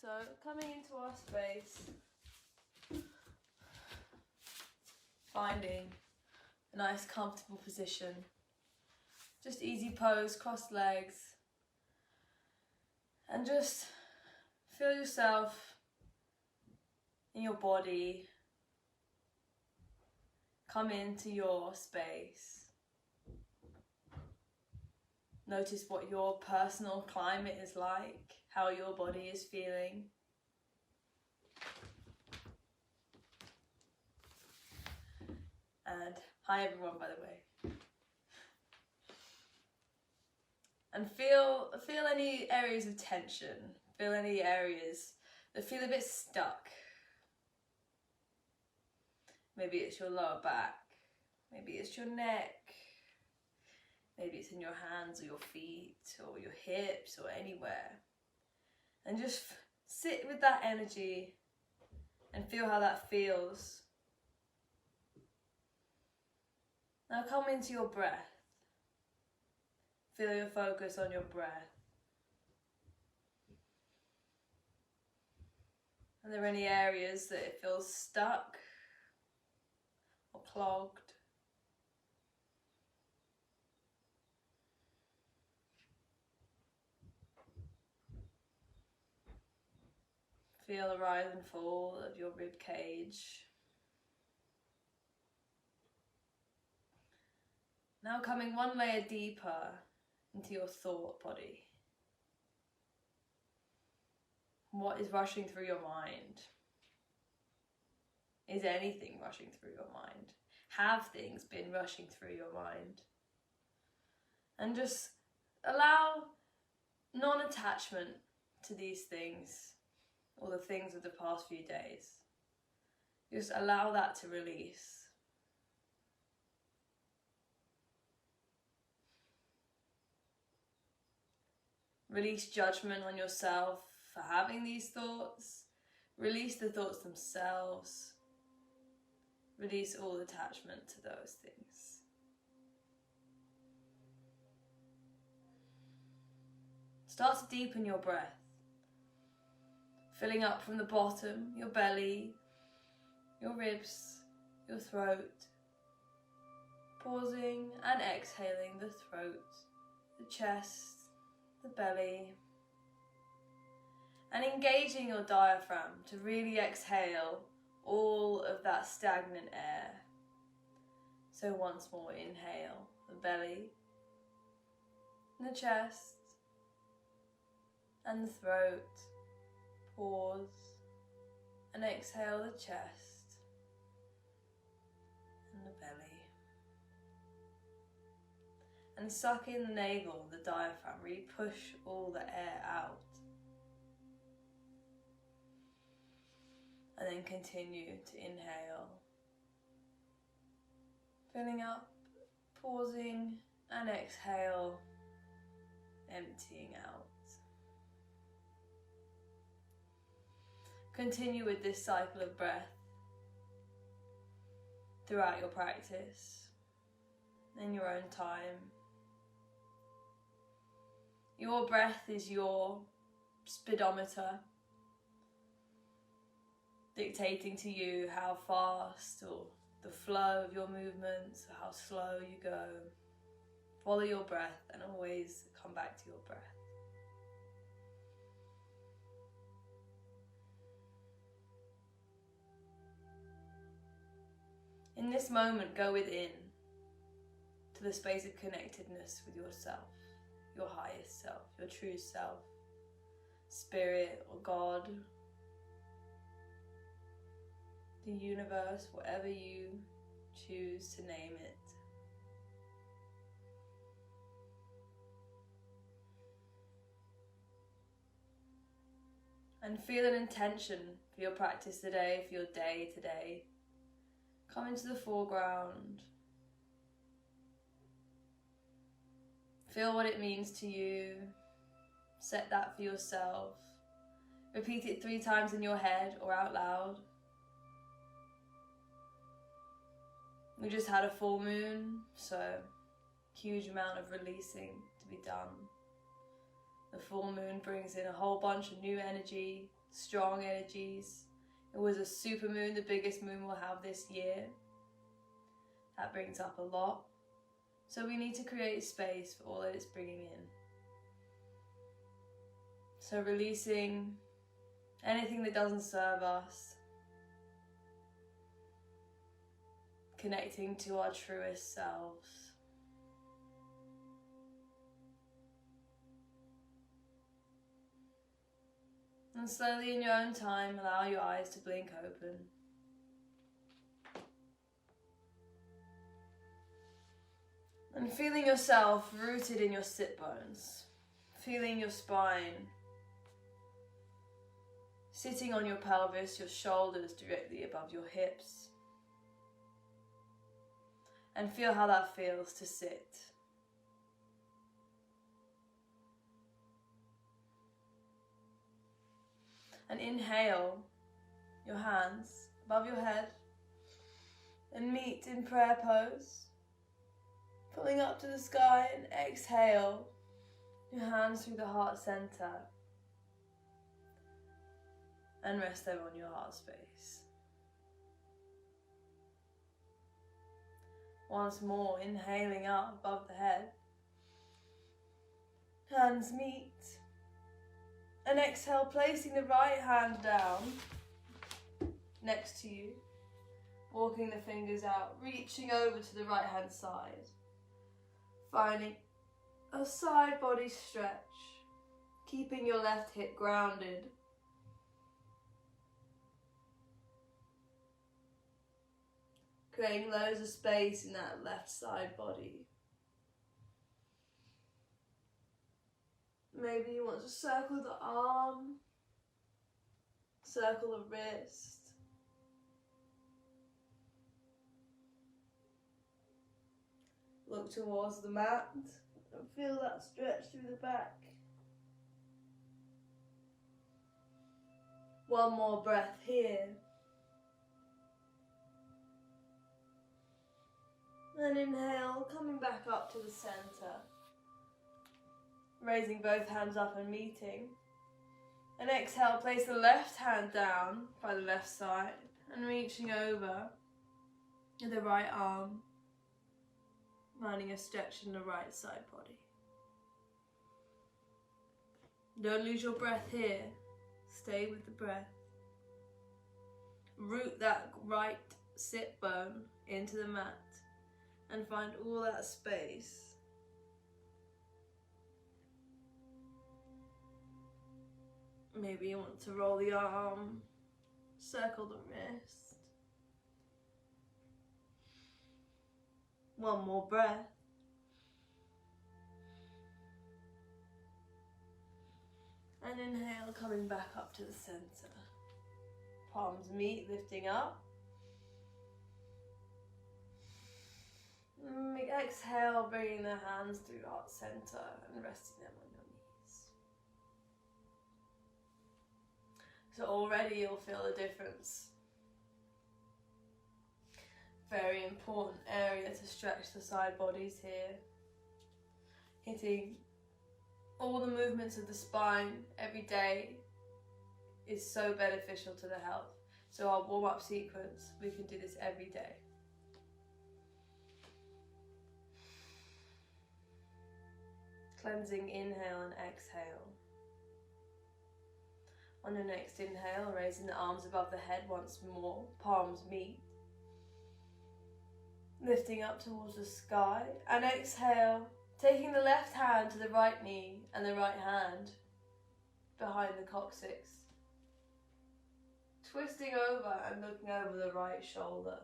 So coming into our space, finding a nice comfortable position, just easy pose, crossed legs, and just feel yourself in your body come into your space. Notice what your personal climate is like, how your body is feeling. And hi everyone, by the way. And feel any areas of tension, feel any areas that feel a bit stuck. Maybe it's your lower back, maybe it's your neck, maybe it's in your hands or your feet or your hips or anywhere. And just sit with that energy and feel how that feels. Now come into your breath. Feel your focus on your breath. Are there any areas that it feels stuck or clogged? Feel the rise and fall of your rib cage. Now coming one layer deeper into your thought body. What is rushing through your mind? Is anything rushing through your mind? Have things been rushing through your mind? And just allow non-attachment to these things or the things of the past few days. Just allow that to release. Release judgment on yourself for having these thoughts. Release the thoughts themselves. Release all attachment to those things. Start to deepen your breath. Filling up from the bottom, your belly, your ribs, your throat. Pausing and exhaling the throat, the chest, the belly. And engaging your diaphragm to really exhale all of that stagnant air. So once more, inhale the belly, the chest, and the throat. Pause and exhale the chest and the belly. And suck in the navel, the diaphragm, really push all the air out. And then continue to inhale. Filling up, pausing and exhale, emptying out. Continue with this cycle of breath throughout your practice, in your own time. Your breath is your speedometer, dictating to you how fast or the flow of your movements, or how slow you go. Follow your breath and always come back to your breath. In this moment, go within to the space of connectedness with yourself, your highest self, your true self, spirit or God, the universe, whatever you choose to name it. And feel an intention for your practice today, for your day today. Come into the foreground. Feel what it means to you. Set that for yourself. Repeat it 3 times in your head or out loud. We just had a full moon, so huge amount of releasing to be done. The full moon brings in a whole bunch of new energy, strong energies. It was a super moon, the biggest moon we'll have this year. That brings up a lot. So we need to create space for all that it's bringing in. So releasing anything that doesn't serve us. Connecting to our truest selves. And slowly in your own time, allow your eyes to blink open. And feeling yourself rooted in your sit bones. Feeling your spine. Sitting on your pelvis, your shoulders directly above your hips. And feel how that feels to sit. And inhale your hands above your head and meet in prayer pose. Pulling up to the sky, and exhale your hands through the heart center and rest them on your heart space. Once more, inhaling up above the head. Hands meet. And exhale, placing the right hand down next to you. Walking the fingers out, reaching over to the right hand side. Finding a side body stretch. Keeping your left hip grounded. Creating loads of space in that left side body. Maybe you want to circle the arm, circle the wrist. Look towards the mat and feel that stretch through the back. One more breath here. And inhale, coming back up to the center. Raising both hands up and meeting. And exhale, place the left hand down by the left side and reaching over with the right arm. Finding a stretch in the right side body. Don't lose your breath here. Stay with the breath. Root that right sit bone into the mat and find all that space. Maybe you want to roll the arm, circle the wrist. One more breath. And inhale, coming back up to the center. Palms meet, lifting up. Exhale, bringing the hands through heart center and resting them on your knees. So already you'll feel a difference. Very important area to stretch the side bodies here. Hitting all the movements of the spine every day is so beneficial to the health. So our warm-up sequence, we can do this every day. Cleansing inhale and exhale. On your next inhale, raising the arms above the head once more, palms meet. Lifting up towards the sky, and exhale, taking the left hand to the right knee and the right hand behind the coccyx. Twisting over and looking over the right shoulder.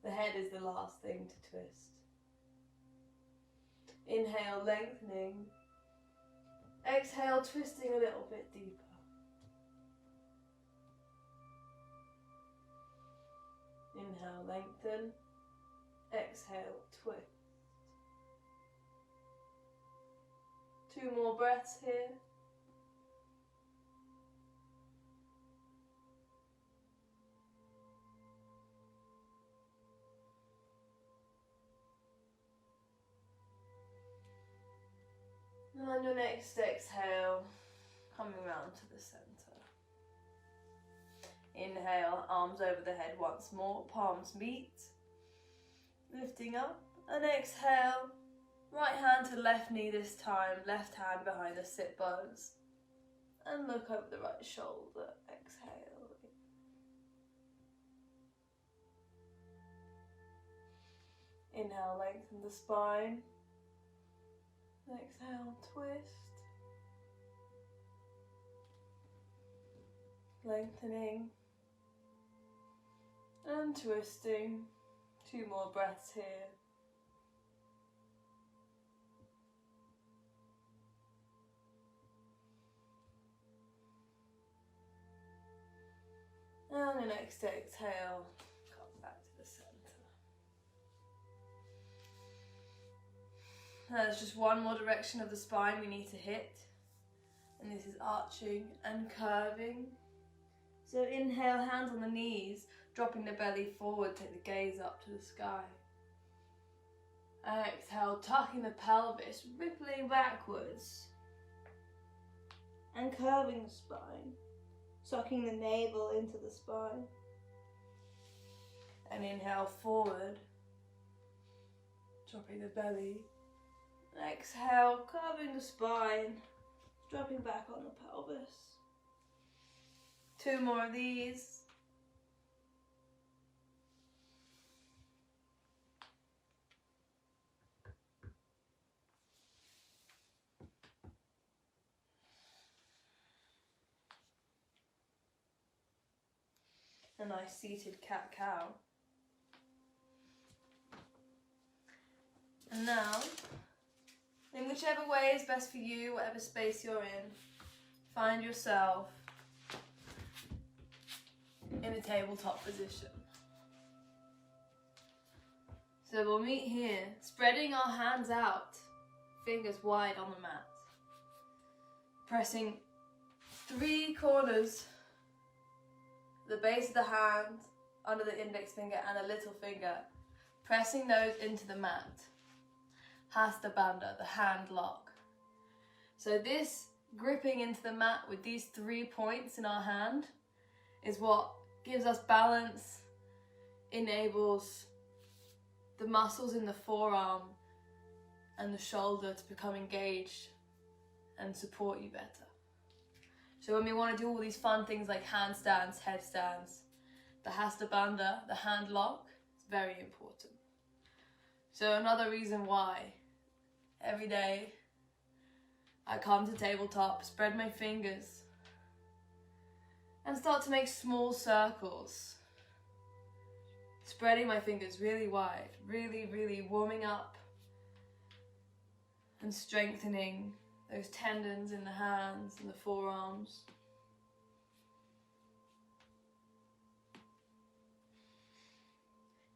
The head is the last thing to twist. Inhale, lengthening. Exhale, twisting a little bit deeper. Inhale, lengthen. Exhale, twist. 2 more breaths here. And on your next exhale, coming round down to the center. Inhale, arms over the head once more, palms meet, lifting up, and exhale, right hand to left knee this time, left hand behind the sit bones, and look over the right shoulder, exhale. Inhale, lengthen the spine, exhale, twist, lengthening, and twisting. 2 more breaths here. And the next exhale, come back to the center. Now there's just one more direction of the spine we need to hit, and this is arching and curving. So inhale, hands on the knees, dropping the belly forward, take the gaze up to the sky. Exhale, tucking the pelvis, rippling backwards, and curving the spine, sucking the navel into the spine. And inhale, forward, dropping the belly. Exhale, curving the spine, dropping back on the pelvis. 2 more of these. A nice seated cat-cow. And now, in whichever way is best for you, whatever space you're in, find yourself in a tabletop position. So we'll meet here, spreading our hands out, fingers wide on the mat. Pressing 3 corners, the base of the hand, under the index finger and the little finger, pressing those into the mat. Hasta Bandha, the hand lock. So this gripping into the mat with these 3 points in our hand is what gives us balance, enables the muscles in the forearm and the shoulder to become engaged and support you better. So when we want to do all these fun things like handstands, headstands, the Hasta Bandha, the hand lock, is very important. So another reason why every day I come to tabletop, spread my fingers, and start to make small circles. Spreading my fingers really wide, really warming up and strengthening those tendons in the hands and the forearms.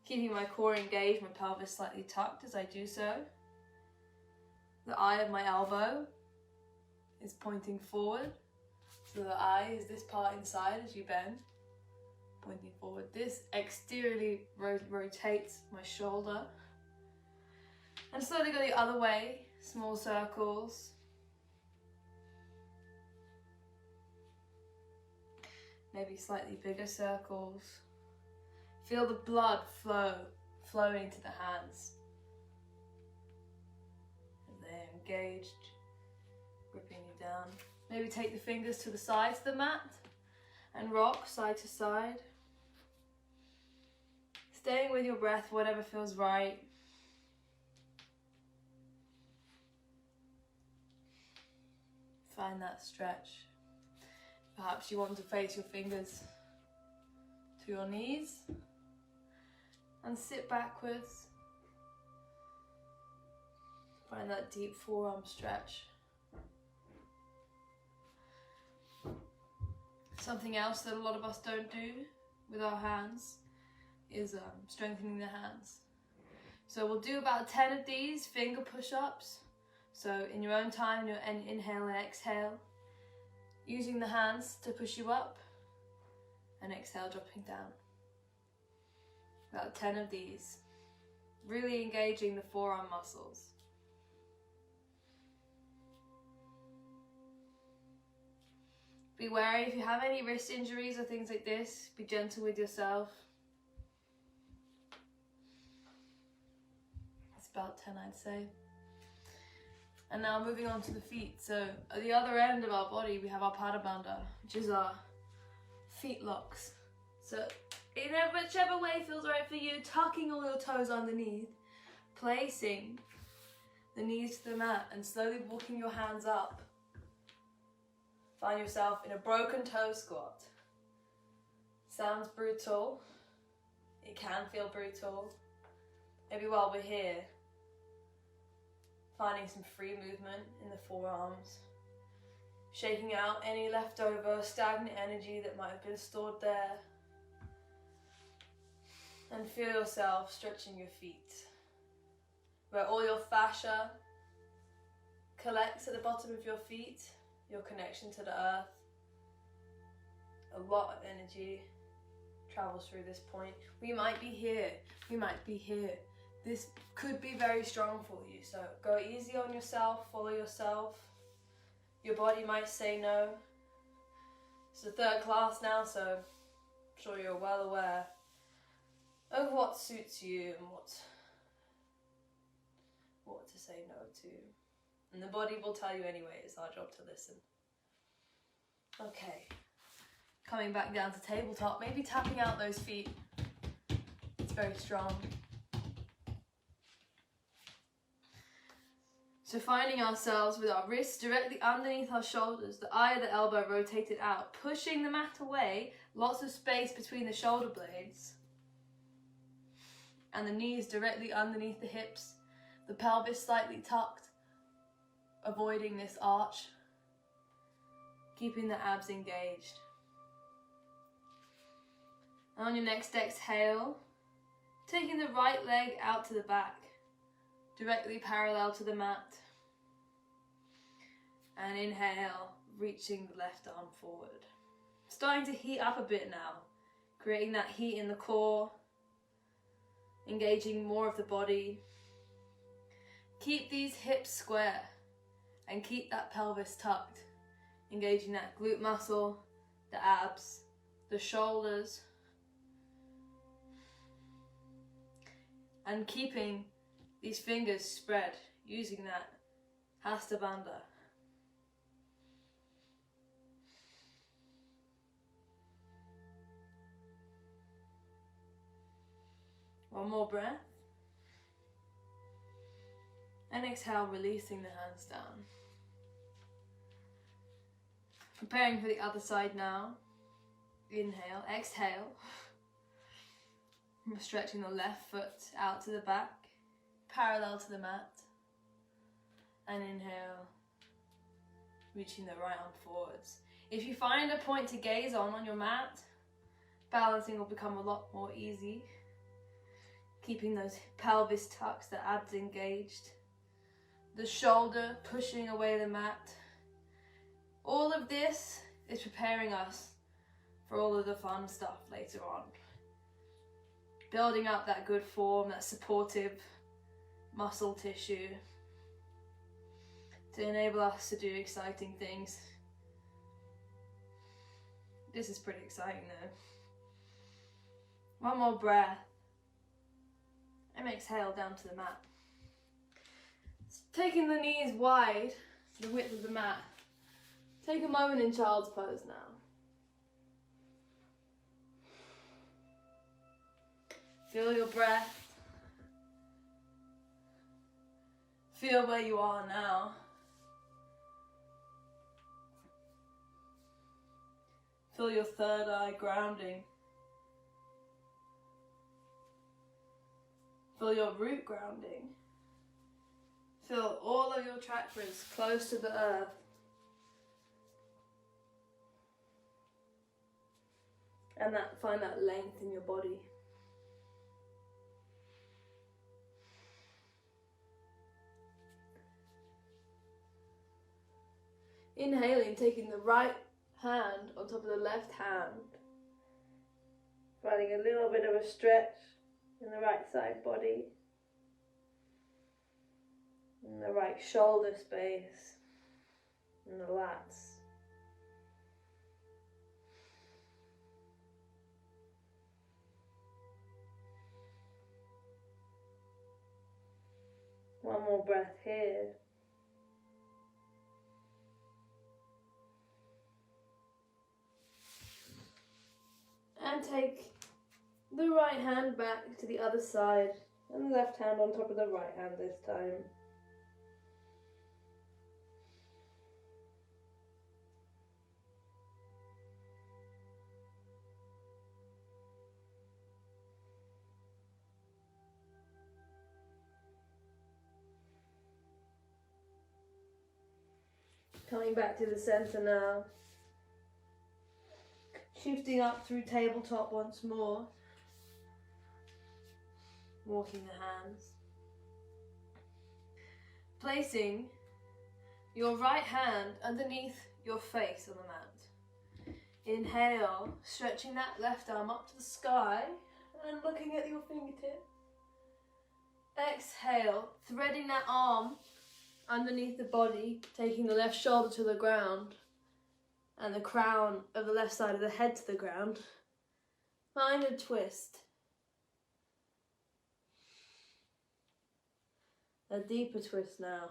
Keeping my core engaged, my pelvis slightly tucked as I do so. The eye of my elbow is pointing forward. So the eye is this part inside as you bend, pointing forward. This exteriorly rotates my shoulder. And slowly go the other way, small circles. Maybe slightly bigger circles. Feel the blood flowing to the hands. And they're engaged, gripping you down. Maybe take the fingers to the sides of the mat and rock side to side. Staying with your breath, whatever feels right. Find that stretch. Perhaps you want to face your fingers to your knees and sit backwards. Find that deep forearm stretch. Something else that a lot of us don't do with our hands is strengthening the hands. So we'll do about 10 of these finger push-ups. So in your own time, your inhale and exhale, using the hands to push you up, and exhale, dropping down. About 10 of these, really engaging the forearm muscles. Be wary if you have any wrist injuries or things like this, be gentle with yourself. It's about 10, I'd say. And now moving on to the feet. So at the other end of our body, we have our Padabandha, which is our feet locks. So in whichever way feels right for you, tucking all your toes underneath, placing the knees to the mat and slowly walking your hands up. Find yourself in a broken toe squat. Sounds brutal. It can feel brutal. Maybe while we're here, finding some free movement in the forearms. Shaking out any leftover stagnant energy that might have been stored there. And feel yourself stretching your feet. Where all your fascia collects at the bottom of your feet, your connection to the earth. A lot of energy travels through this point. We might be here, we might be here. This could be very strong for you, so go easy on yourself, follow yourself. Your body might say no. It's the third class now, so I'm sure you're well aware of what suits you and what to say no to. And the body will tell you anyway, it's our job to listen. Okay, coming back down to tabletop, maybe tapping out those feet. It's very strong. So finding ourselves with our wrists directly underneath our shoulders, the eye of the elbow rotated out, pushing the mat away, lots of space between the shoulder blades. And the knees directly underneath the hips, the pelvis slightly tucked, avoiding this arch, keeping the abs engaged. And on your next exhale, taking the right leg out to the back, directly parallel to the mat. And inhale, reaching the left arm forward. Starting to heat up a bit now, creating that heat in the core, engaging more of the body. Keep these hips square and keep that pelvis tucked, engaging that glute muscle, the abs, the shoulders, and keeping these fingers spread, using that Hasta Bandha. One more breath. And exhale, releasing the hands down. Preparing for the other side now. Inhale, exhale. We're stretching the left foot out to the back, parallel to the mat. And inhale, reaching the right arm forwards. If you find a point to gaze on your mat, balancing will become a lot more easy. Keeping those pelvis tucks, the abs engaged. The shoulder pushing away the mat. All of this is preparing us for all of the fun stuff later on. Building up that good form, that supportive muscle tissue to enable us to do exciting things. This is pretty exciting though. One more breath. And exhale down to the mat. Taking the knees wide, the width of the mat. Take a moment in child's pose now. Feel your breath. Feel where you are now. Feel your third eye grounding. Feel your root grounding. Feel all of your chakras close to the earth. And find that length in your body. Inhaling, taking the right hand on top of the left hand. Finding a little bit of a stretch in the right side body. In the right shoulder space. And the lats. One more breath here. And take the right hand back to the other side and the left hand on top of the right hand this time. Coming back to the center now. Shifting up through tabletop once more. Walking the hands. Placing your right hand underneath your face on the mat. Inhale, stretching that left arm up to the sky and looking at your fingertips. Exhale, threading that arm underneath the body, taking the left shoulder to the ground and the crown of the left side of the head to the ground. Find a twist. A deeper twist now.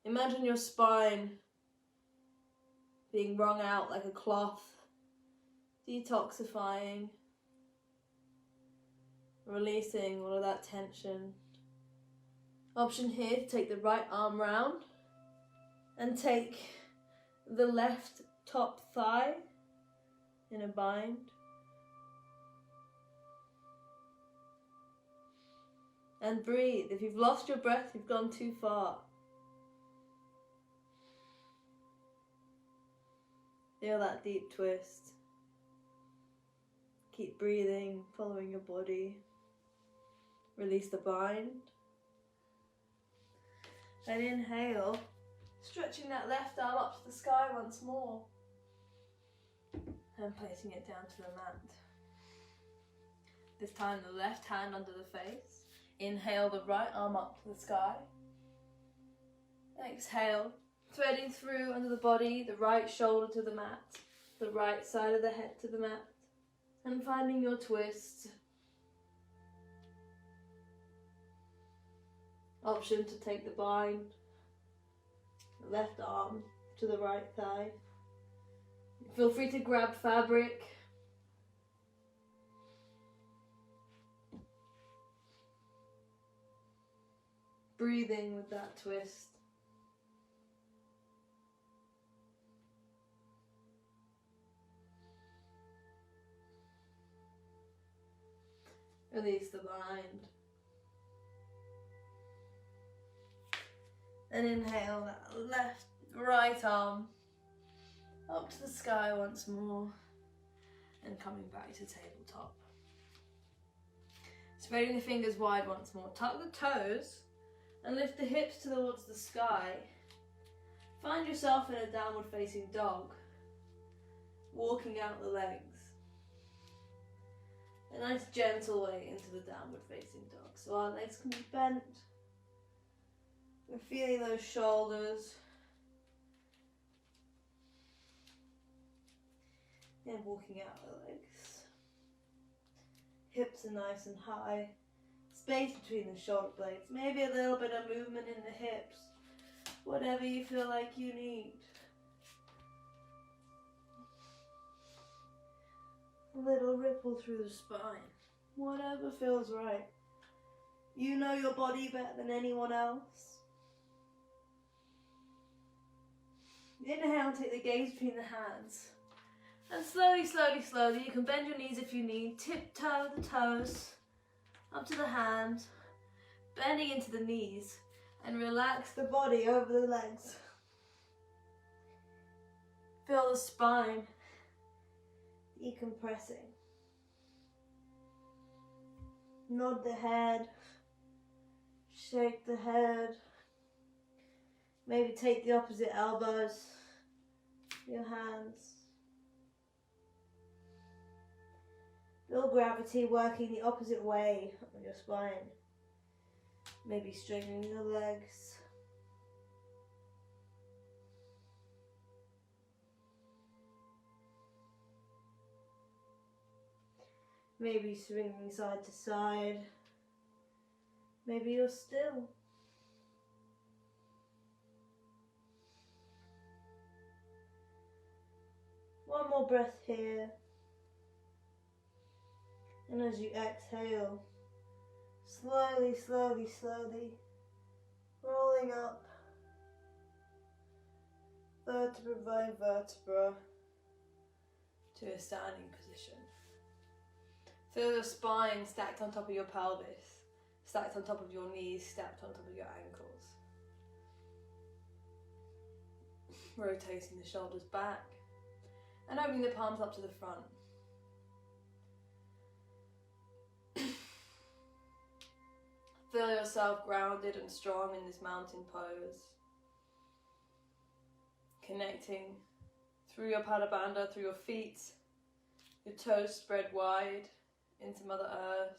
Imagine your spine being wrung out like a cloth, detoxifying, releasing all of that tension. Option here to take the right arm round and take the left top thigh in a bind. And breathe. If you've lost your breath, you've gone too far. Feel that deep twist. Keep breathing, following your body. Release the bind. And inhale, stretching that left arm up to the sky once more. And placing it down to the mat. This time the left hand under the face. Inhale the right arm up to the sky. Exhale, threading through under the body, the right shoulder to the mat, the right side of the head to the mat, and finding your twist. Option to take the bind, the left arm to the right thigh. Feel free to grab fabric. Breathing with that twist. Release the bind. And inhale that right arm up to the sky once more. And coming back to tabletop. Spreading the fingers wide once more. Tuck the toes and lift the hips towards the sky. Find yourself in a downward facing dog. Walking out the legs. A nice gentle way into the downward facing dog. So our legs can be bent. We're feeling those shoulders. And walking out the legs. Hips are nice and high. Space between the shoulder blades. Maybe a little bit of movement in the hips. Whatever you feel like you need. A little ripple through the spine. Whatever feels right. You know your body better than anyone else. Inhale, take the gaze between the hands. And slowly, slowly, slowly, you can bend your knees if you need. Tiptoe the toes up to the hands. Bending into the knees. And relax the body over the legs. Feel the spine decompressing. Nod the head. Shake the head. Maybe take the opposite elbows. Your hands. Feel gravity working the opposite way on your spine. Maybe straightening the legs. Maybe swinging side to side. Maybe you're still. more breath here. And as you exhale, slowly, slowly, slowly, rolling up, vertebra by vertebra, to a standing position. Feel your spine stacked on top of your pelvis, stacked on top of your knees, stacked on top of your ankles. Rotating the shoulders back and opening the palms up to the front. Feel yourself grounded and strong in this mountain pose. Connecting through your Pada Bandha, through your feet, your toes spread wide into Mother Earth.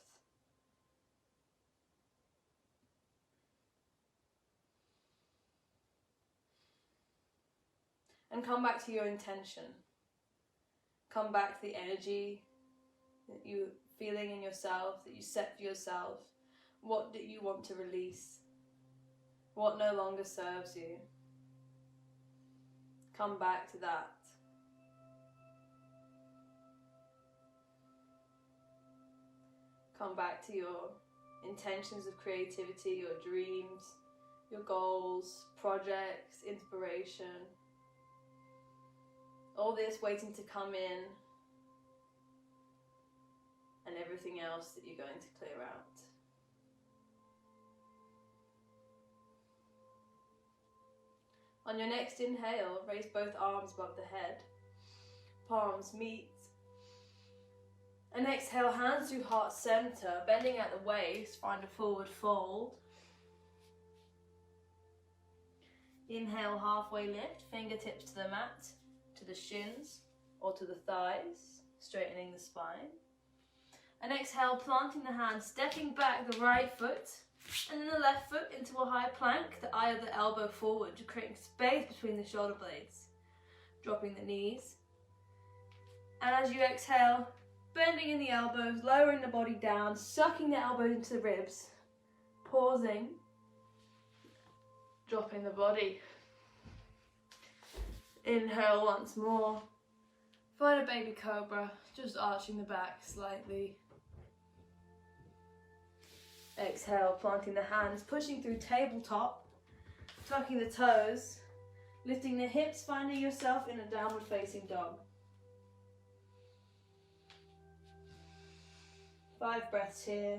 And come back to your intention. Come back to the energy that you're feeling in yourself, that you set for yourself. What do you want to release? What no longer serves you? Come back to that. Come back to your intentions of creativity, your dreams, your goals, projects, inspiration. All this waiting to come in, and everything else that you're going to clear out. On your next inhale, raise both arms above the head. Palms meet. And exhale, hands through heart center, bending at the waist, find a forward fold. Inhale, halfway lift, fingertips to the mat, to the shins or to the thighs, straightening the spine. And exhale, planting the hands, stepping back the right foot and then the left foot into a high plank, the eye of the elbow forward, creating space between the shoulder blades. Dropping the knees. And as you exhale, bending in the elbows, lowering the body down, sucking the elbows into the ribs, pausing, dropping the body. Inhale once more. Find a baby cobra, just arching the back slightly. Exhale, planting the hands, pushing through tabletop, tucking the toes, lifting the hips, finding yourself in a downward facing dog. 5 breaths here.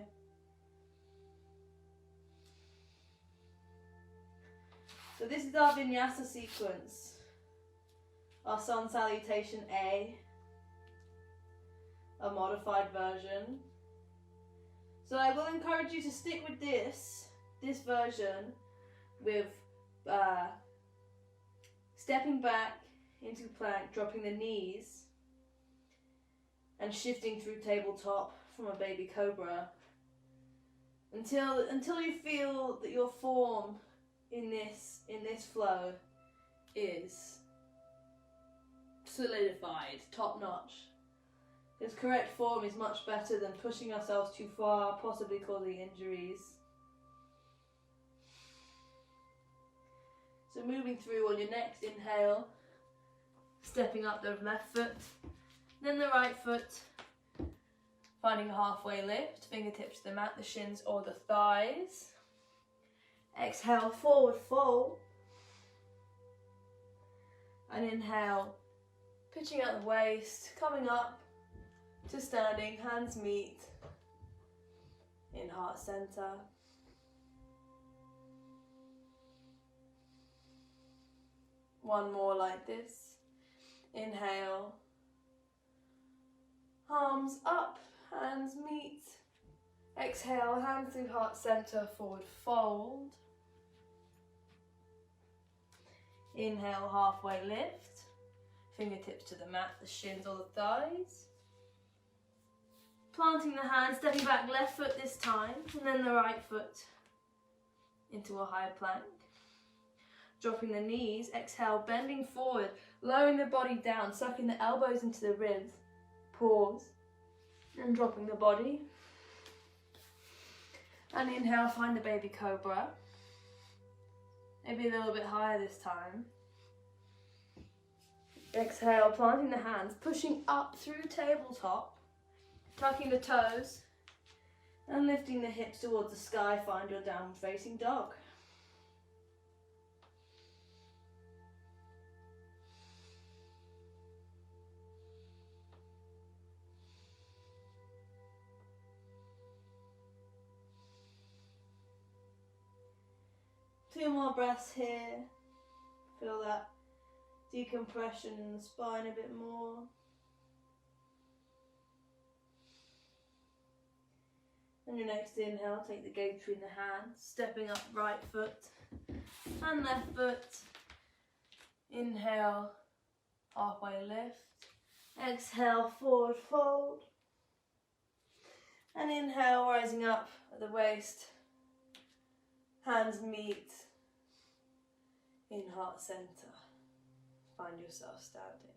So this is our vinyasa sequence. Our sun salutation A, a modified version. So I will encourage you to stick with this version with stepping back into plank, dropping the knees and shifting through tabletop from a baby cobra until you feel that your form in this flow is solidified, top notch. Because correct form is much better than pushing ourselves too far, possibly causing injuries. So moving through on your next inhale, stepping up the left foot, then the right foot, finding a halfway lift, fingertips to the mat, the shins or the thighs. Exhale, forward fold. And inhale, pitching out the waist, coming up to standing, hands meet in heart center. One more like this. Inhale, arms up, hands meet. Exhale, hands through heart center, forward fold. Inhale, halfway lift. Fingertips to the mat, the shins or the thighs. Planting the hands, stepping back left foot this time, and then the right foot into a high plank. Dropping the knees, exhale, bending forward, lowering the body down, sucking the elbows into the ribs. Pause, and dropping the body. And inhale, find the baby cobra. Maybe a little bit higher this time. Exhale, planting the hands, pushing up through tabletop, tucking the toes, and lifting the hips towards the sky. Find your downward facing dog. Two more breaths here. Feel that decompression in the spine a bit more. On your next inhale, take the gaze between the hands, stepping up right foot and left foot. Inhale, halfway lift. Exhale, forward fold. And inhale, rising up at the waist. Hands meet in heart center. Find yourself standing.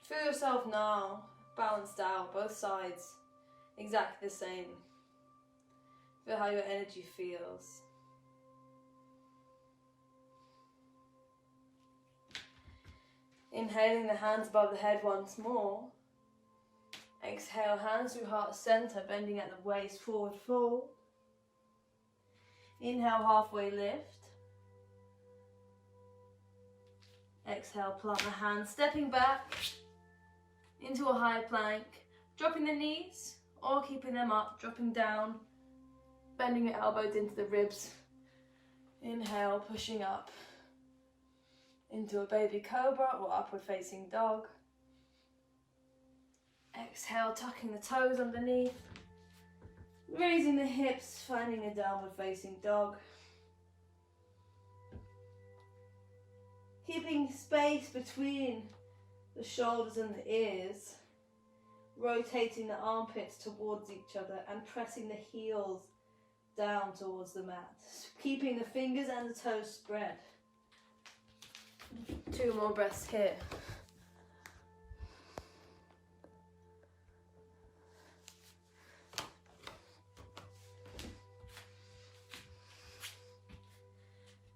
Feel yourself now balanced out, both sides exactly the same. Feel how your energy feels. Inhaling the hands above the head once more. Exhale, hands through heart center, bending at the waist, forward fold. Inhale, halfway lift. Exhale, plant the hands, stepping back into a high plank, dropping the knees or keeping them up, dropping down, bending your elbows into the ribs. Inhale, pushing up into a baby cobra or upward facing dog. Exhale, tucking the toes underneath, raising the hips, finding a downward facing dog. Keeping space between the shoulders and the ears, rotating the armpits towards each other and pressing the heels down towards the mat. Keeping the fingers and the toes spread. Two more breaths here.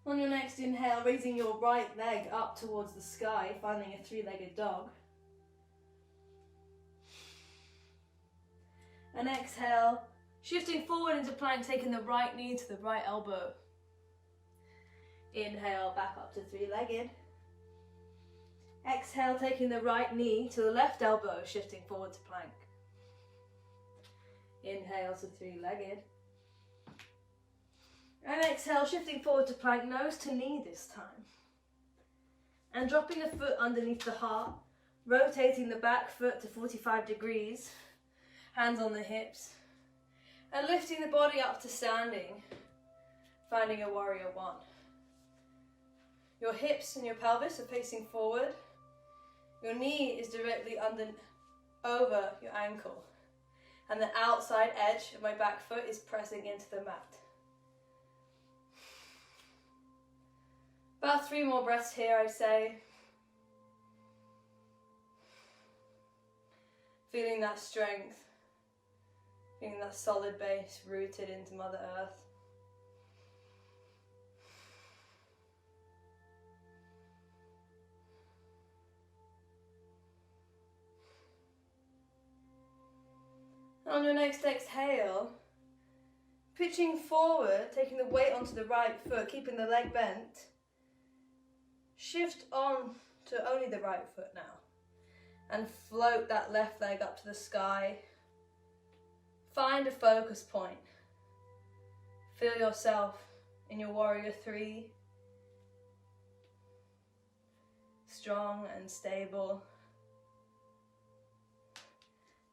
On your next inhale, raising your right leg up towards the sky, finding a three-legged dog. And exhale, shifting forward into plank, taking the right knee to the right elbow. Inhale, back up to three-legged. Exhale, taking the right knee to the left elbow, shifting forward to plank. Inhale to three-legged. And exhale, shifting forward to plank, nose to knee this time. And dropping the foot underneath the heart, rotating the back foot to 45 degrees, hands on the hips, and lifting the body up to standing, finding a warrior one. Your hips and your pelvis are facing forward. Your knee is directly over your ankle, and the outside edge of my back foot is pressing into the mat. About 3 more breaths here, I say. Feeling that strength, feeling that solid base rooted into Mother Earth. On your next exhale, pitching forward, taking the weight onto the right foot, keeping the leg bent. Shift on to only the right foot now and float that left leg up to the sky. Find a focus point. Feel yourself in your warrior 3. Strong and stable.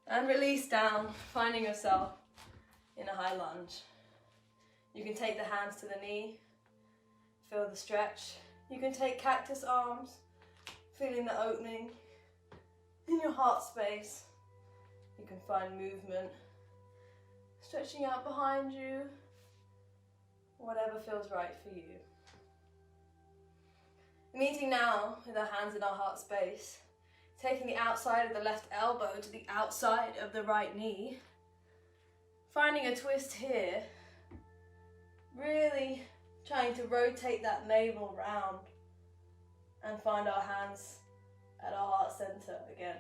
And release down, finding yourself in a high lunge. You can take the hands to the knee, feel the stretch. You can take cactus arms, feeling the opening in your heart space. You can find movement, stretching out behind you, whatever feels right for you. Meeting now with our hands in our heart space, taking the outside of the left elbow to the outside of the right knee, Finding a twist here, really trying to rotate that navel round and find our hands at our heart center again.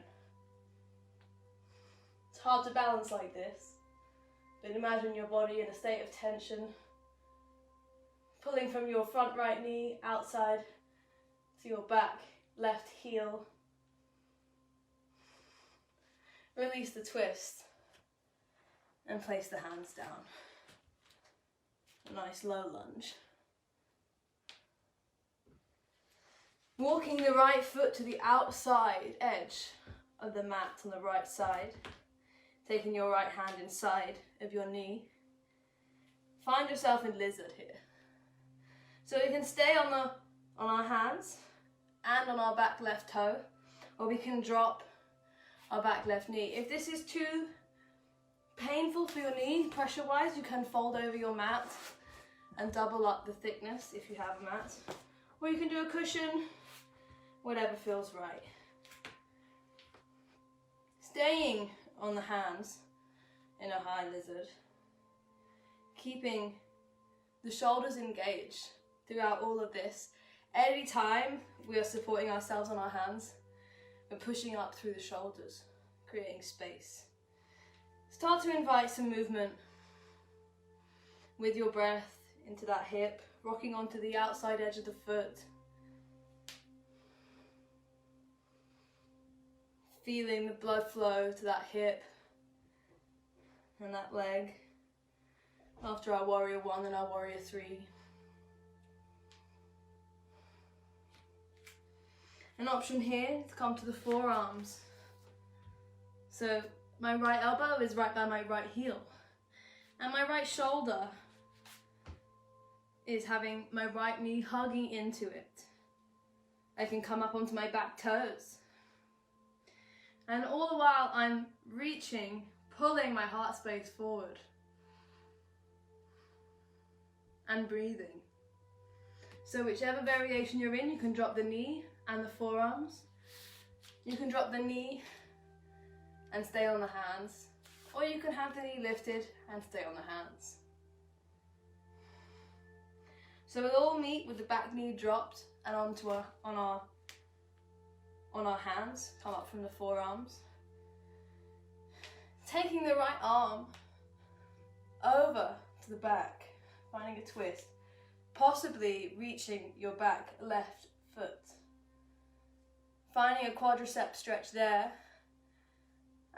It's hard to balance like this, but imagine your body in a state of tension, pulling from your front right knee outside to your back left heel. Release the twist and place the hands down. A nice low lunge. Walking the right foot to the outside edge of the mat on the right side, taking your right hand inside of your knee. Find yourself in lizard here. So we can stay on our hands and on our back left toe, or we can drop our back left knee. If this is too painful for your knee, pressure-wise, you can fold over your mat and double up the thickness if you have a mat. Or you can do a cushion, whatever feels right. Staying on the hands in a high lizard, keeping the shoulders engaged throughout all of this. Every time we are supporting ourselves on our hands, we're pushing up through the shoulders, creating space. Start to invite some movement with your breath into that hip, rocking onto the outside edge of the foot. Feeling the blood flow to that hip and that leg after our warrior 1 and our warrior 3. An option here to come to the forearms. So my right elbow is right by my right heel, and my right shoulder is having my right knee hugging into it. I can come up onto my back toes. And all the while I'm reaching, pulling my heart space forward and breathing. So whichever variation you're in, you can drop the knee and the forearms. You can drop the knee and stay on the hands, or you can have the knee lifted and stay on the hands. So we'll all meet with the back knee dropped and onto on our hands, come up from the forearms. Taking the right arm over to the back, finding a twist, possibly reaching your back left foot. Finding a quadricep stretch there,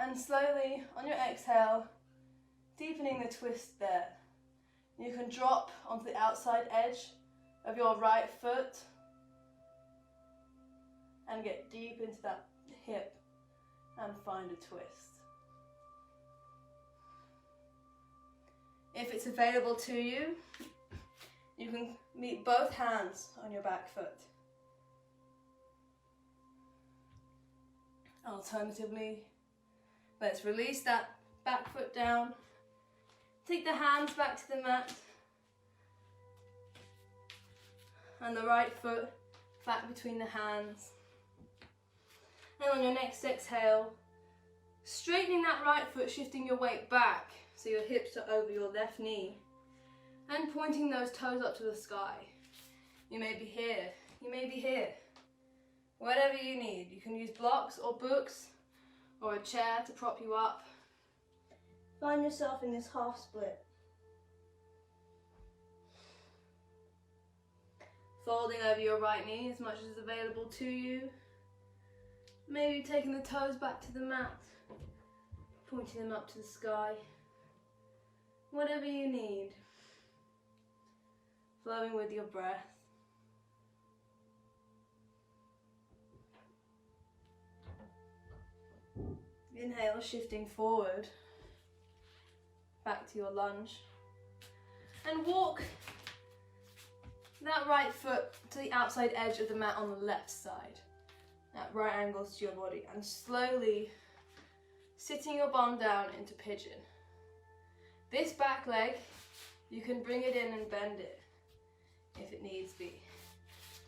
and slowly on your exhale, deepening the twist there. You can drop onto the outside edge of your right foot and get deep into that hip and find a twist. If it's available to you, you can meet both hands on your back foot. Alternatively, let's release that back foot down. Take the hands back to the mat and the right foot back between the hands. And on your next exhale, straightening that right foot, shifting your weight back so your hips are over your left knee and pointing those toes up to the sky. You may be here, you may be here. Whatever you need. You can use blocks or books or a chair to prop you up. Find yourself in this half split. Folding over your right knee as much as is available to you. Maybe taking the toes back to the mat, pointing them up to the sky. Whatever you need. Flowing with your breath. Inhale, shifting forward, back to your lunge. And walk that right foot to the outside edge of the mat on the left side. At right angles to your body. And slowly sitting your bum down into pigeon. This back leg, you can bring it in and bend it if it needs be.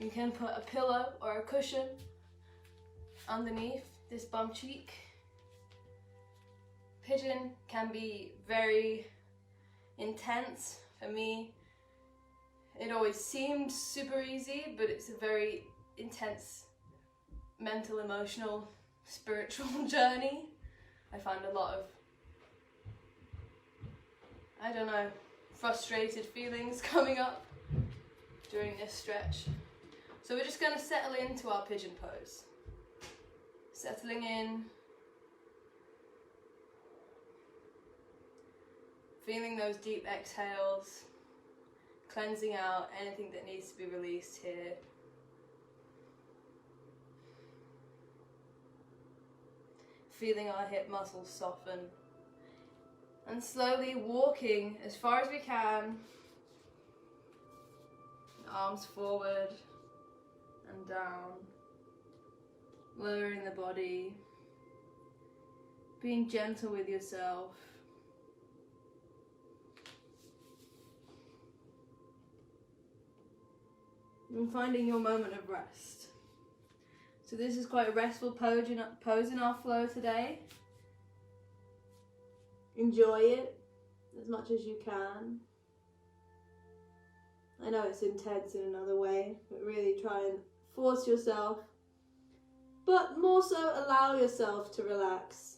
You can put a pillow or a cushion underneath this bum cheek. Pigeon can be very intense. For me, it always seemed super easy, but it's a very intense mental, emotional, spiritual journey. I find a lot of, I don't know, frustrated feelings coming up during this stretch. So we're just going to settle into our pigeon pose. Settling in. Feeling those deep exhales. Cleansing out anything that needs to be released here. Feeling our hip muscles soften. And slowly walking as far as we can. Arms forward and down. Lowering the body. Being gentle with yourself. And finding your moment of rest. So this is quite a restful pose in our flow today. Enjoy it as much as you can. I know it's intense in another way, but really try and force yourself, but more so allow yourself to relax.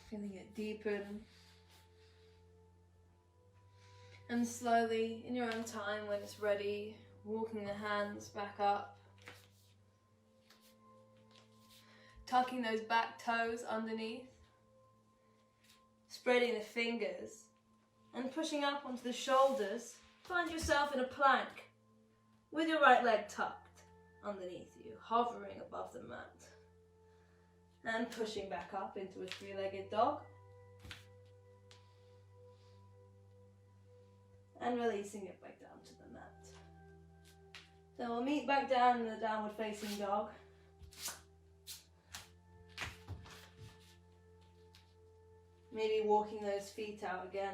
Feeling it deepen. And slowly, in your own time, when it's ready, walking the hands back up. Tucking those back toes underneath. Spreading the fingers. And pushing up onto the shoulders. Find yourself in a plank. With your right leg tucked underneath you, hovering above the mat. And pushing back up into a three-legged dog. And releasing it back down to the mat. So we'll meet back down in the downward facing dog. Maybe walking those feet out again.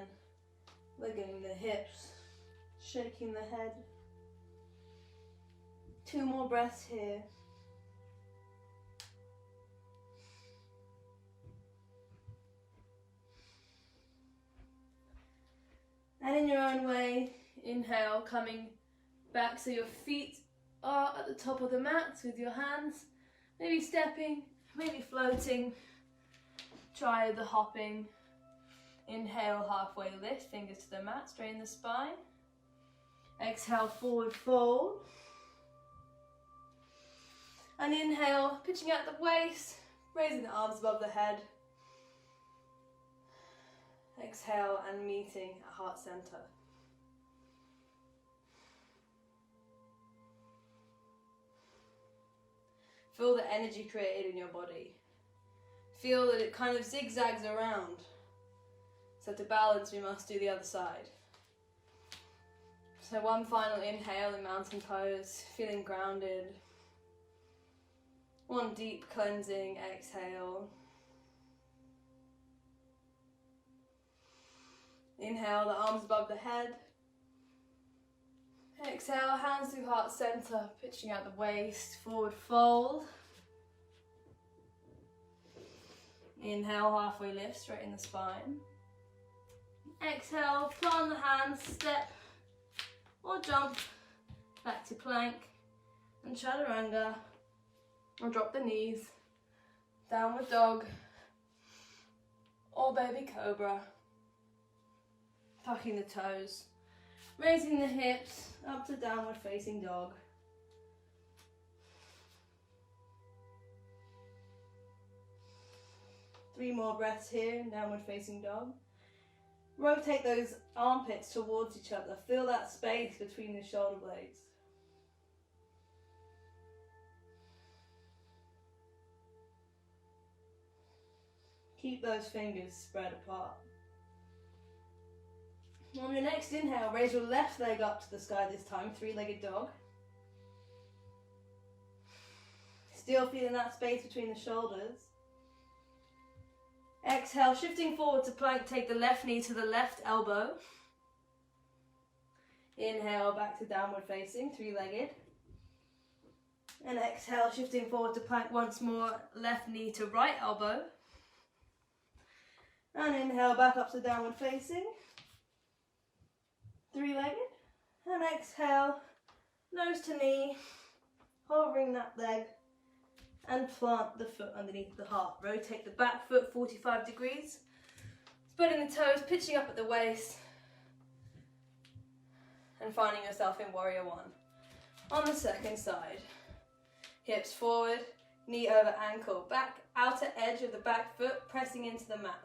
Wiggling the hips. Shaking the head. 2 more breaths here. And in your own way, inhale, coming back so your feet are at the top of the mat with your hands. Maybe stepping, maybe floating. Try the hopping. Inhale, halfway lift, fingers to the mat, straighten the spine. Exhale, forward fold. And inhale, pitching out the waist, raising the arms above the head. Exhale and meeting at heart center. Feel the energy created in your body. Feel that it kind of zigzags around. So to balance, we must do the other side. So one final inhale in mountain pose, feeling grounded. One deep cleansing exhale. Inhale, the arms above the head. Exhale, hands through heart center, pitching out the waist, forward fold. Inhale, halfway lift, straighten the spine. Exhale, plant the hands, step or jump back to plank and chaturanga, or drop the knees, downward dog or baby cobra. Tucking the toes, raising the hips up to downward facing dog. Three more breaths here in downward facing dog. Rotate those armpits towards each other. Feel that space between the shoulder blades. Keep those fingers spread apart. On your next inhale, raise your left leg up to the sky this time, three-legged dog. Still feeling that space between the shoulders. Exhale, shifting forward to plank, take the left knee to the left elbow. Inhale, back to downward facing, three-legged. And exhale, shifting forward to plank once more, left knee to right elbow. And inhale, back up to downward facing, three-legged. And exhale, nose to knee, hovering that leg, and plant the foot underneath the heart. Rotate the back foot 45 degrees, spreading the toes, pitching up at the waist, and finding yourself in warrior one. On the second side, hips forward, knee over ankle, back outer edge of the back foot pressing into the mat.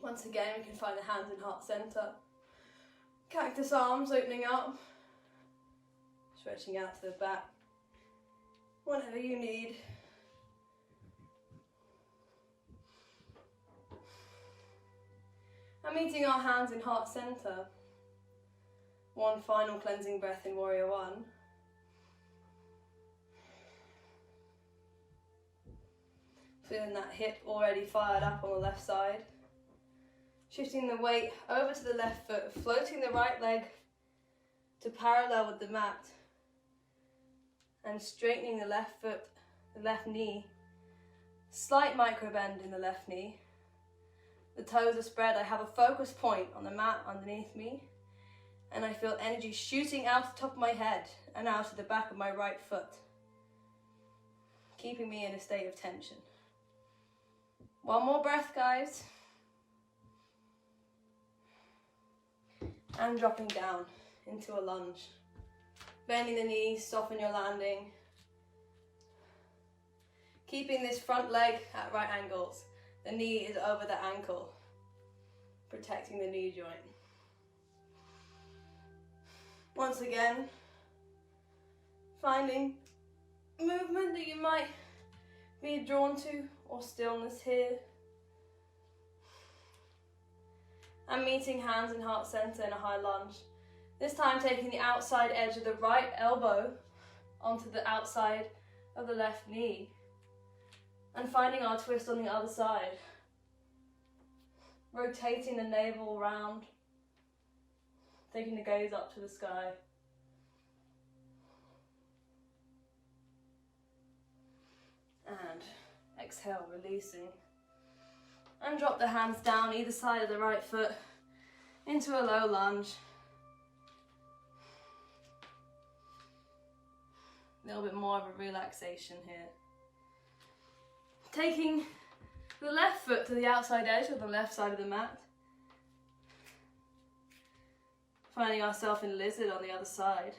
Once again, we can find the hands in heart center. Cactus arms opening up, stretching out to the back, whatever you need. And meeting our hands in heart center. One final cleansing breath in warrior one. Feeling that hip already fired up on the left side. Shifting the weight over to the left foot, floating the right leg to parallel with the mat, and straightening the left foot, the left knee. Slight micro bend in the left knee. The toes are spread. I have a focus point on the mat underneath me, and I feel energy shooting out the top of my head and out of the back of my right foot, keeping me in a state of tension. One more breath, guys. And dropping down into a lunge. Bending the knees, soften your landing. Keeping this front leg at right angles. The knee is over the ankle, protecting the knee joint. Once again, finding movement that you might be drawn to, or stillness here. And meeting hands in heart center in a high lunge. This time taking the outside edge of the right elbow onto the outside of the left knee. And finding our twist on the other side. Rotating the navel around. Taking the gaze up to the sky. And exhale, releasing. And drop the hands down either side of the right foot into a low lunge. A little bit more of a relaxation here. Taking the left foot to the outside edge of the left side of the mat. Finding ourselves in lizard on the other side.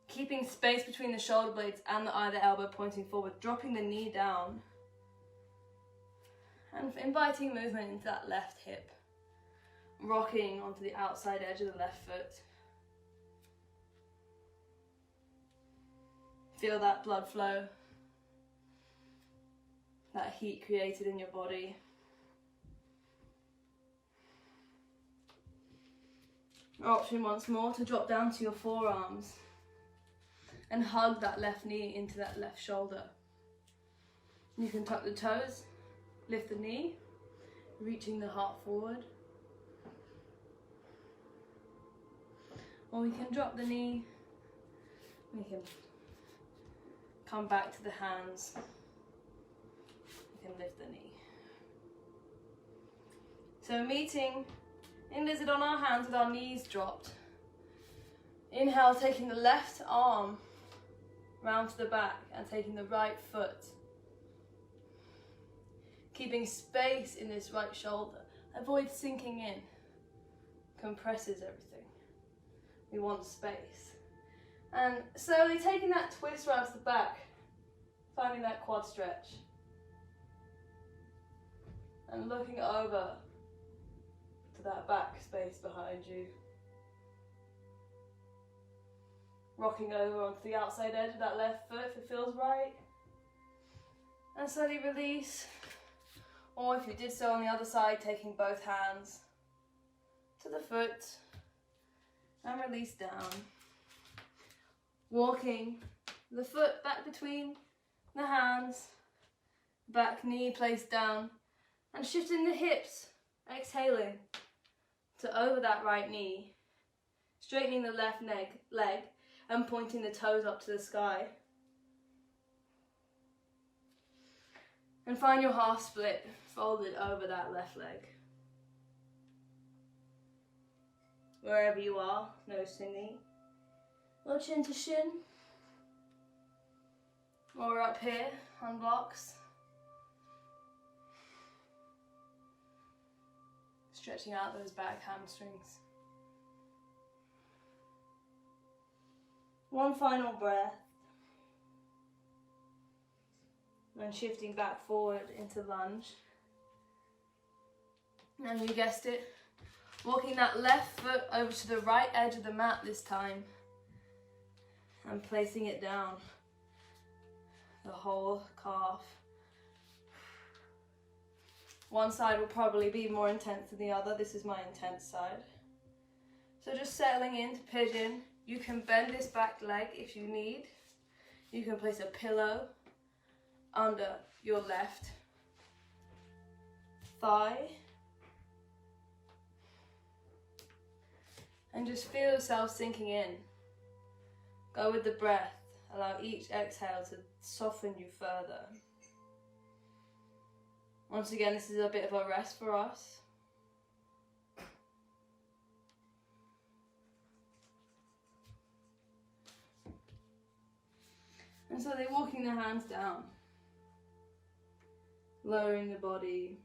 Keeping space between the shoulder blades and the either elbow pointing forward, dropping the knee down. And inviting movement into that left hip. Rocking onto the outside edge of the left foot. Feel that blood flow. That heat created in your body. Option once more to drop down to your forearms and hug that left knee into that left shoulder. You can tuck the toes, lift the knee, reaching the heart forward. Or we can drop the knee, we can come back to the hands. Can lift the knee. So meeting in lizard on our hands with our knees dropped. Inhale, taking the left arm round to the back and taking the right foot. Keeping space in this right shoulder. Avoid sinking in. Compresses everything. We want space. And slowly taking that twist round to the back, finding that quad stretch. And looking over to that back space behind you. Rocking over onto the outside edge of that left foot if it feels right. And slowly release. Or if you did so on the other side, taking both hands to the foot and release down. Walking the foot back between the hands. Back knee placed down and shifting the hips, exhaling to over that right knee, straightening the left leg and pointing the toes up to the sky. And find your half split folded over that left leg. Wherever you are, nose to knee, or chin to shin, or up here on blocks. Stretching out those back hamstrings. One final breath. And shifting back forward into lunge. And you guessed it, walking that left foot over to the right edge of the mat this time. And placing it down. The whole calf. One side will probably be more intense than the other. This is my intense side. So just settling into pigeon. You can bend this back leg if you need. You can place a pillow under your left thigh. And just feel yourself sinking in. Go with the breath. Allow each exhale to soften you further. Once again, this is a bit of a rest for us. And so they're walking their hands down, lowering the body.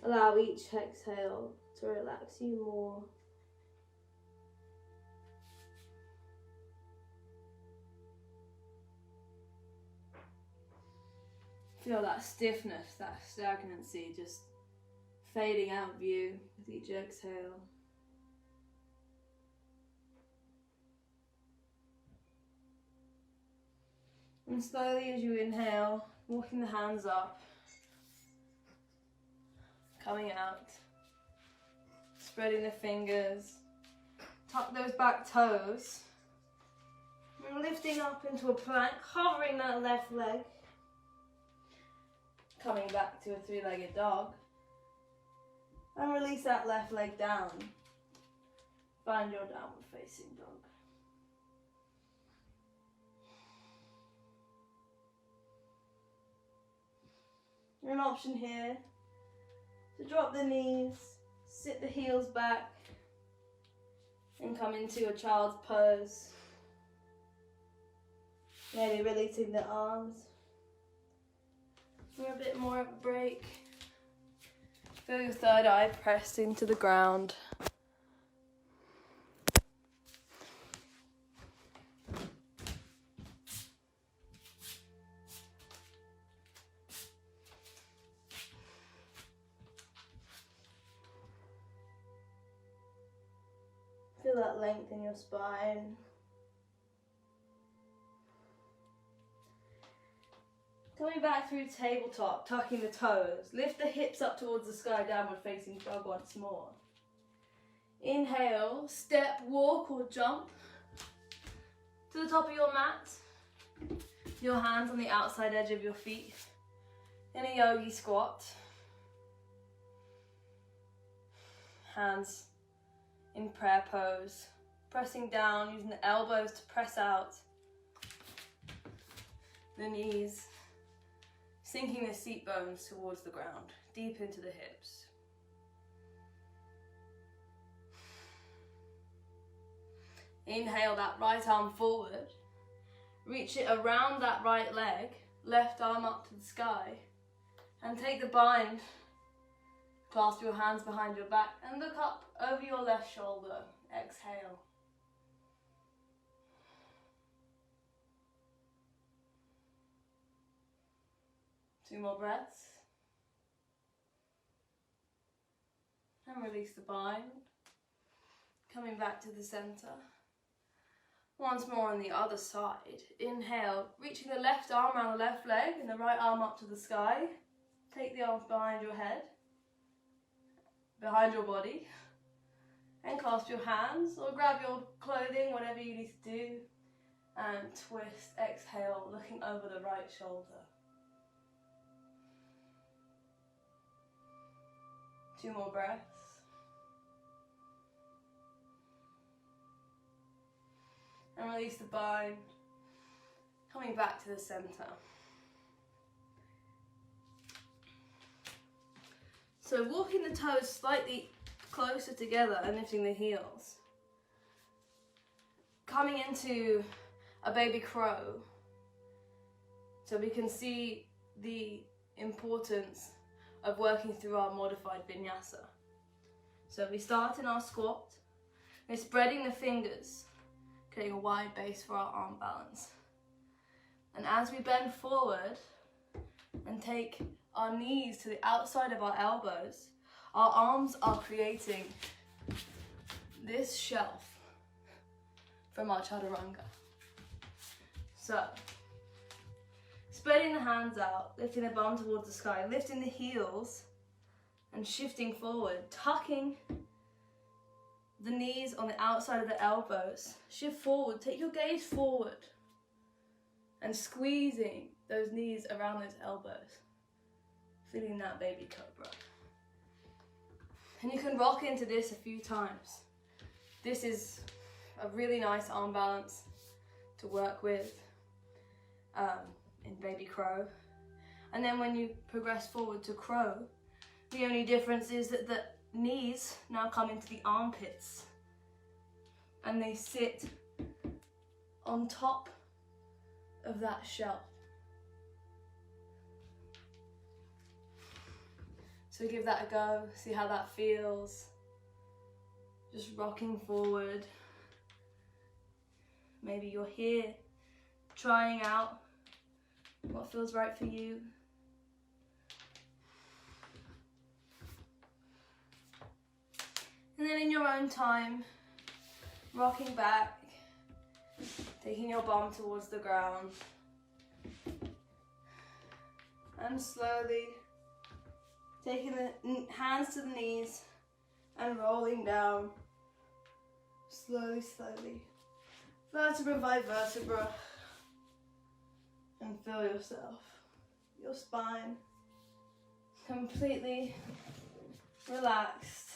Allow each exhale to relax you more. Feel that stiffness, that stagnancy just fading out of you with each exhale. And slowly as you inhale, walking the hands up, coming out, spreading the fingers, tuck those back toes, and lifting up into a plank, hovering that left leg, coming back to a three-legged dog, and release that left leg down. Find your downward facing dog. An option here to drop the knees, sit the heels back, and come into a child's pose. Maybe releasing the arms for a bit more of a break. Feel your third eye pressed into the ground. Feel that length in your spine. Coming back through tabletop, tucking the toes. Lift the hips up towards the sky, downward facing dog once more. Inhale, step, walk or jump to the top of your mat. Your hands on the outside edge of your feet in a yogi squat. Hands in prayer pose, pressing down, using the elbows to press out, the knees, sinking the seat bones towards the ground, deep into the hips. Inhale that right arm forward, reach it around that right leg, left arm up to the sky, and take the bind. Clasp your hands behind your back and look up over your left shoulder. Exhale. Two more breaths. And release the bind. Coming back to the center. Once more on the other side. Inhale, reaching the left arm around the left leg and the right arm up to the sky. Take the arms behind your head, behind your body, and clasp your hands or grab your clothing, whatever you need to do, and twist. Exhale, looking over the right shoulder. 2 more breaths. And release the bind, coming back to the center. So walking the toes slightly closer together and lifting the heels. Coming into a baby crow, so we can see the importance of working through our modified vinyasa. So we start in our squat, we're spreading the fingers, getting a wide base for our arm balance. And as we bend forward and take our knees to the outside of our elbows, our arms are creating this shelf from our chaturanga. So, spreading the hands out, lifting the bum towards the sky, lifting the heels and shifting forward, tucking the knees on the outside of the elbows. Shift forward, take your gaze forward and squeezing those knees around those elbows. Feeling that baby cobra. And you can rock into this a few times. This is a really nice arm balance to work with in baby crow. And then when you progress forward to crow, the only difference is that the knees now come into the armpits and they sit on top of that shelf. So give that a go, see how that feels. Just rocking forward. Maybe you're here trying out what feels right for you. And then in your own time, rocking back, taking your bum towards the ground, and slowly taking the hands to the knees and rolling down, slowly, vertebra by vertebra, and feel yourself, your spine, completely relaxed,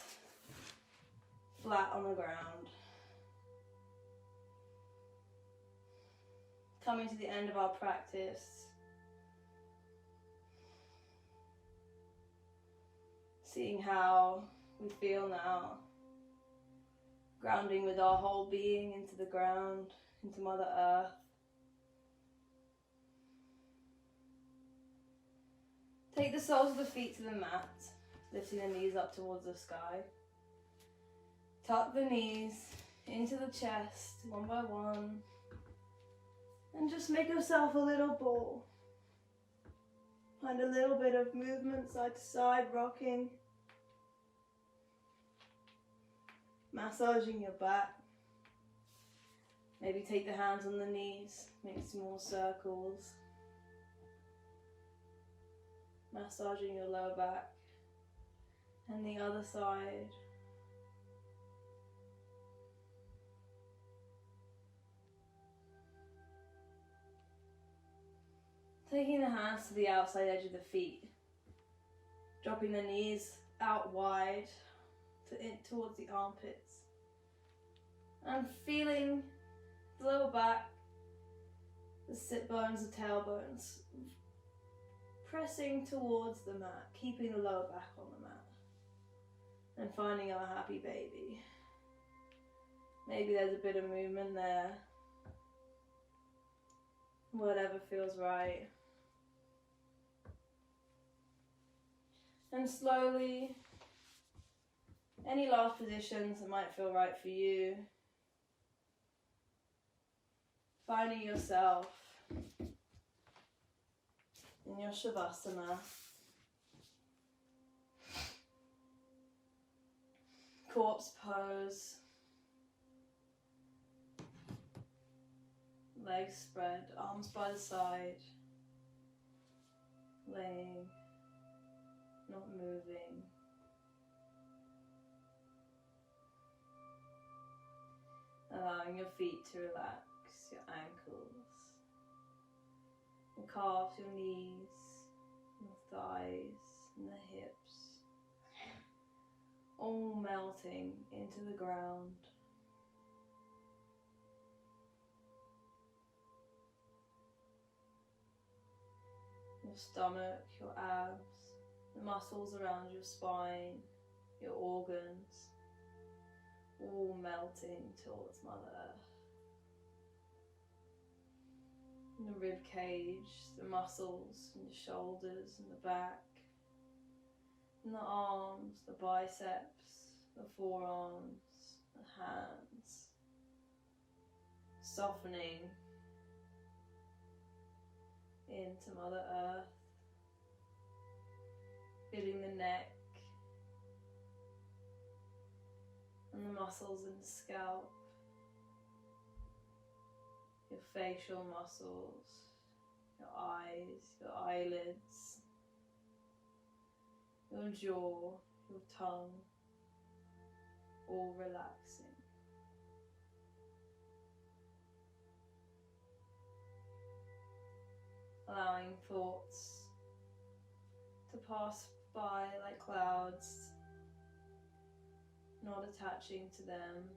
flat on the ground. Coming to the end of our practice, seeing how we feel now, grounding with our whole being into the ground, into Mother Earth. Take the soles of the feet to the mat, lifting the knees up towards the sky. Tuck the knees into the chest, one by one. And just make yourself a little ball. Find a little bit of movement side to side, rocking. Massaging your back. Maybe take the hands on the knees, make small circles. Massaging your lower back. And the other side. Taking the hands to the outside edge of the feet. Dropping the knees out wide towards the armpits. And feeling the lower back, the sit bones, the tailbones, pressing towards the mat, keeping the lower back on the mat. And finding our happy baby. Maybe there's a bit of movement there. Whatever feels right. And slowly, any last positions that might feel right for you. Finding yourself in your Shavasana. Corpse pose. Legs spread, arms by the side, laying, not moving. Allowing your feet to relax, your ankles, your calves, your knees, your thighs and the hips, all melting into the ground. Your stomach, your abs, the muscles around your spine, your organs, all melting towards Mother Earth. And the rib cage, the muscles in the shoulders and the back, and the arms, the biceps, the forearms, the hands, softening into Mother Earth, feeling the neck and the muscles in the scalp, your facial muscles, your eyes, your eyelids, your jaw, your tongue, all relaxing. Allowing thoughts to pass by like clouds, not attaching to them.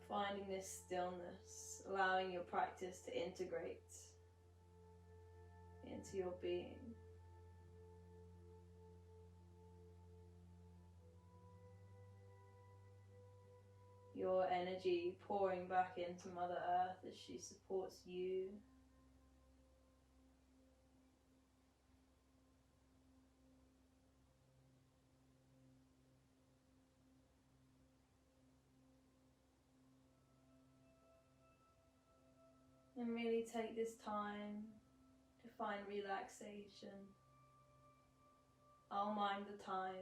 Finding this stillness, allowing your practice to integrate into your being. Your energy pouring back into Mother Earth as she supports you. And really take this time to find relaxation. I'll mind the time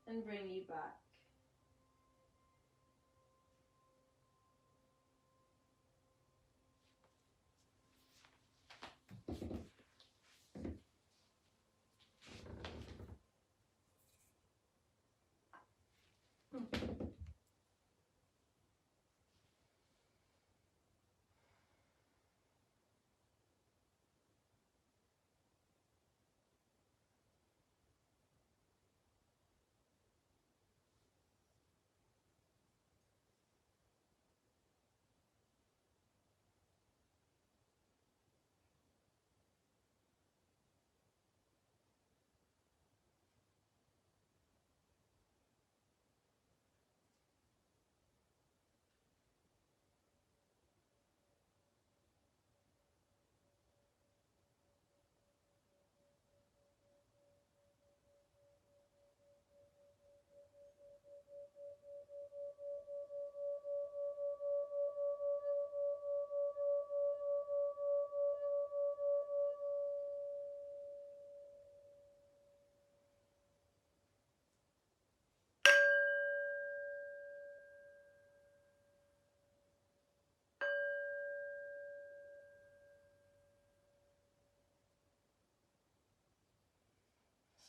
and bring you back.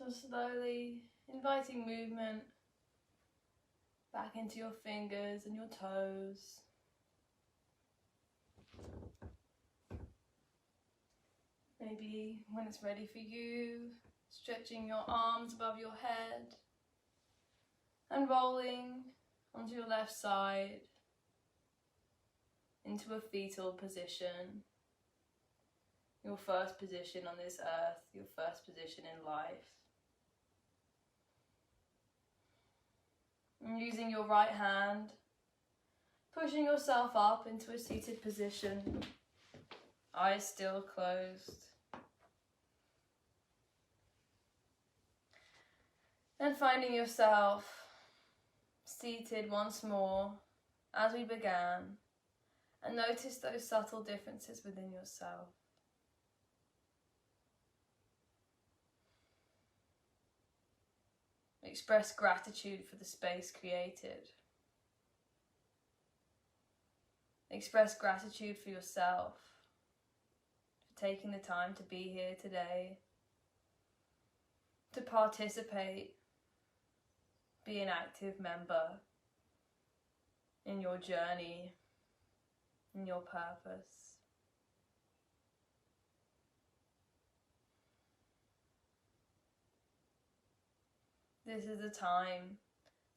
So slowly inviting movement back into your fingers and your toes. Maybe when it's ready for you, stretching your arms above your head and rolling onto your left side into a fetal position. Your first position on this earth, your first position in life. And using your right hand, pushing yourself up into a seated position, eyes still closed. And finding yourself seated once more as we began, and notice those subtle differences within yourself. Express gratitude for the space created. Express gratitude for yourself, for taking the time to be here today, to participate, be an active member in your journey, in your purpose. This is the time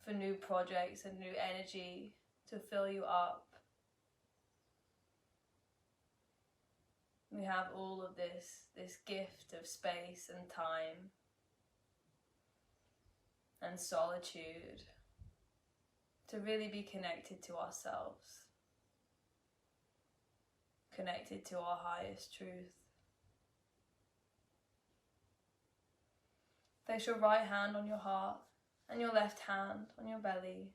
for new projects and new energy to fill you up. We have all of this gift of space and time and solitude to really be connected to ourselves, connected to our highest truth. Place your right hand on your heart and your left hand on your belly.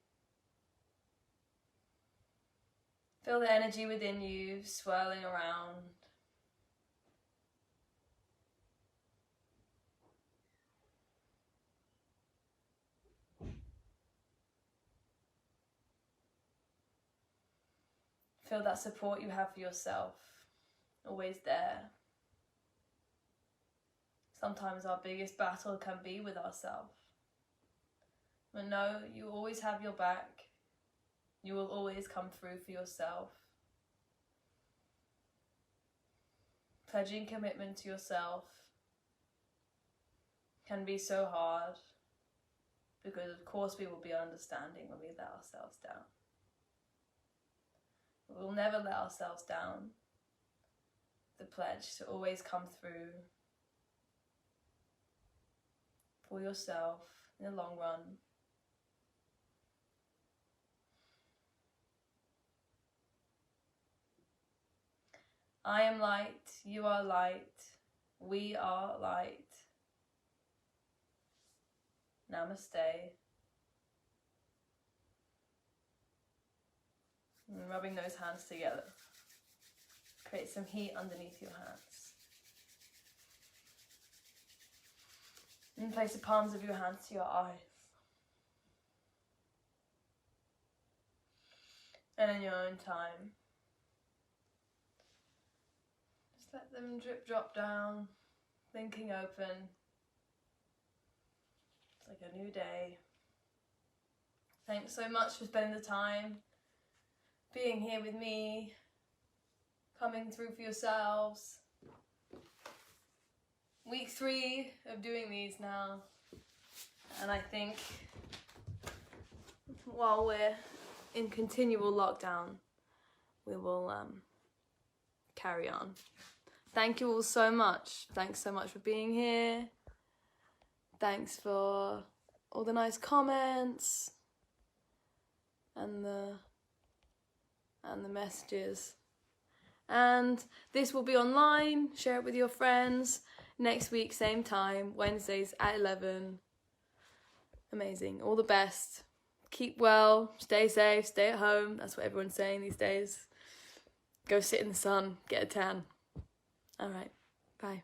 Feel the energy within you swirling around. Feel that support you have for yourself, always there. Sometimes our biggest battle can be with ourselves. But no, you always have your back. You will always come through for yourself. Pledging commitment to yourself can be so hard because of course we will be understanding when we let ourselves down. We will never let ourselves down. The pledge to always come through for yourself in the long run. I am light, you are light, we are light. Namaste. And rubbing those hands together. Create some heat underneath your hands. And place the palms of your hands to your eyes. And in your own time, just let them drip drop down, blinking open. It's like a new day. Thanks so much for spending the time being here with me, coming through for yourselves. Week 3 of doing these now, and I think while we're in continual lockdown, we will carry on. Thank you all so much. Thanks so much for being here. Thanks for all the nice comments and the messages. And this will be online. Share it with your friends. Next week, same time, Wednesdays at 11. Amazing. All the best. Keep well. Stay safe. Stay at home. That's what everyone's saying these days. Go sit in the sun. Get a tan. All right. Bye.